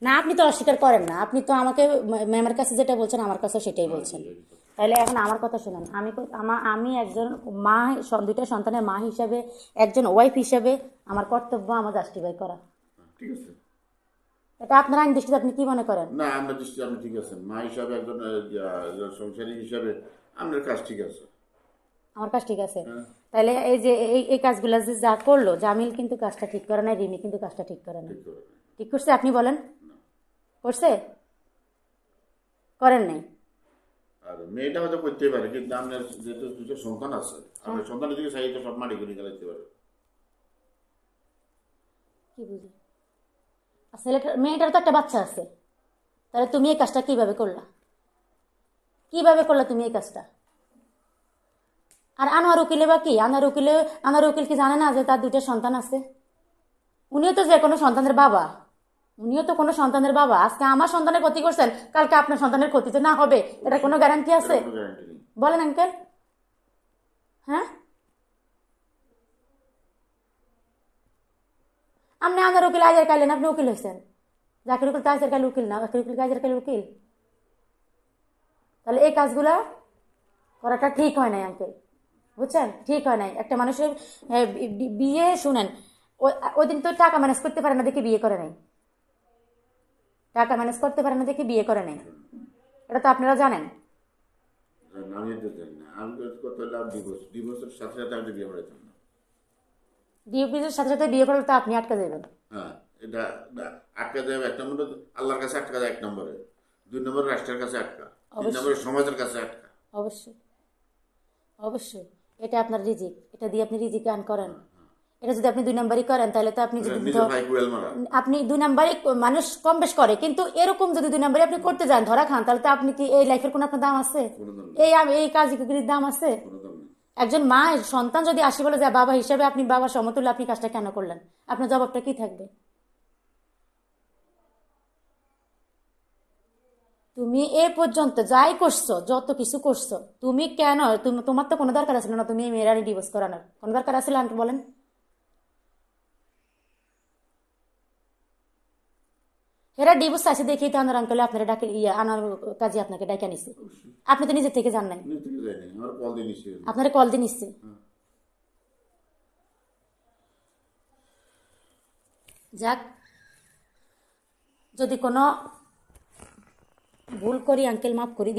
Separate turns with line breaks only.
না, আপনি তো অস্বীকার করেন না, আপনি তো আমাকে ম্যামের কাছে যেটা বলছেন আমার কাছে সেটাই বলছেন। তাহলে এখন আমার কথা শুনুন, আমি একজন মা, দুইটা সন্তানের মা হিসাবে, একজন ওয়াইফ হিসাবে আমার কর্তব্য আমার জাস্টিফাই করা।
ঠিক আছে।
এটা আপনার আইন দৃষ্টিতে আপনি কি মনে করেন?
না, আপনার দৃষ্টি আপনি ঠিক আছেন, মা হিসাবে একজন সংসারী হিসাবে আপনার কাজ ঠিক আছে।
আমার কাজ ঠিক আছে।
হ্যাঁ,
তাহলে এই যে এই কাজগুলো যে যা করলো, জামিল কিন্তু কাজটা ঠিক করে না, রিমি কিন্তু কাজটা ঠিক করে না।
ঠিক করে।
ঠিক করছে? আপনি বলেন, করছে? করেন নাই?
আর মেয়েটা হয়তো করতেই পারে, কিন্তু আপনার যেহেতু দুটো সন্তান আছে, আপনার সন্তানের দিকে চাইতে সব মাটি করে গেলাইতে পারে।
কি বুঝি? আর মেয়েটার তো একটা বাচ্চা আছে, তাহলে তুমি এই কাজটা কিভাবে করলা? কিভাবে করলা তুমি এই কাজটা? আর আনোয়ার উকিলে বা কি, আনোয়ার উকিল কি জানে না যে তার দুইটা সন্তান আছে? উনিও তো যে কোনো সন্তানের বাবা, উনিও তো কোনো সন্তানের বাবা। আজকে আমার সন্তানের ক্ষতি করছেন, কালকে আপনার সন্তানের ক্ষতি তো না হবে, এটা কোনো গ্যারান্টি
এটা
আছে?
কোনো গ্যারান্টি নেই।
বলেন আঙ্কেল। হ্যাঁ, আপনি আনোয়ার উকিল আজের কাইলেন, আপনি উকিল হয়েছেন। জাকির উকিল তো আজের কালে উকিল না, জাকির উকিল আজের কালে উকিল। তাহলে এই কাজগুলা করাটা ঠিক হয় নাই আঙ্কেল, বুঝছেন? ঠিক হয় নাই। একটা মানুষের বিয়ে শুনেন, ওই দিন তো টাকা ম্যানেজ করতে পারে না দেখে বিয়ে করে নাই, টাকা ম্যানেজ করতে পারে না দেখে বিয়ে করে নাই, এটা তো আপনারা জানেন।
আমি তো জানি না, আমি করতে হলে ডিভোর্সের সাথে সাথে আমি বিয়ে করাইতাম না।
ডিউটির সাথে সাথে বিয়ে করলে তো আপনি আটকা যাবেন।
হ্যাঁ, এটা আটকা দেবে এক নম্বরে, আল্লাহর কাছে আটকা দেয় এক নম্বরে, দুই নম্বরে রাষ্ট্রের কাছে আটকা, তিন
অবশ্যই,
নম্বরে সমাজের কাছে আটকা।
অবশ্যই, অবশ্যই। এটা আপনার রিজিক, এটা দিয়ে আপনি রিজিক আর্ন করেন। এটা যদি আপনি 2 নাম্বারই করেন, তাহলে তো আপনি যদি
নিজের ভাই কুয়েল মারা।
আপনি 2 নাম্বারই মানুষ কম বেশ করে, কিন্তু এরকম যদি 2 নাম্বারই আপনি করতে যান, ধরা খান, তাহলে তো আপনি কি এই লাইফের কোনো আপনার দাম আছে?
কোনো দাম নেই,
এই কাজগুলির দাম আছে?
কোনো দাম নেই।
একজন মা সন্তান যদি আসি বলে যায় বাবা হিসাবে, আপনি বাবার সমতুল্য, আপনি কাজটা কেন করলেন? আপনার জবাবটা কি থাকবে? তুমি এ পর্যন্ত যাই করছো, যত কিছু করছো, তুমি কেন, তোমার তো কোনো দরকার আছিল না তুমি এই মেয়েরা ডিভোর্স করানোর, কোনো দরকার আছিল আন্টি বলেন? এরা ডিভোর্স আছে দেখেই তো আনার আঙ্কেলে আপনারা ডাকে, আনার কাজে আপনাকে ডাকে নিছে।
অবশ্যই।
আপনি তো নিজের থেকে জান নাই,
নিজে থেকে যায়নি, আমার কল দিয়ে নিশ্চয়ই।
আপনারা কল দিয়ে নিচ্ছে। যাক, যদি কোনো ভুল করি আঙ্কেল মাফ করি।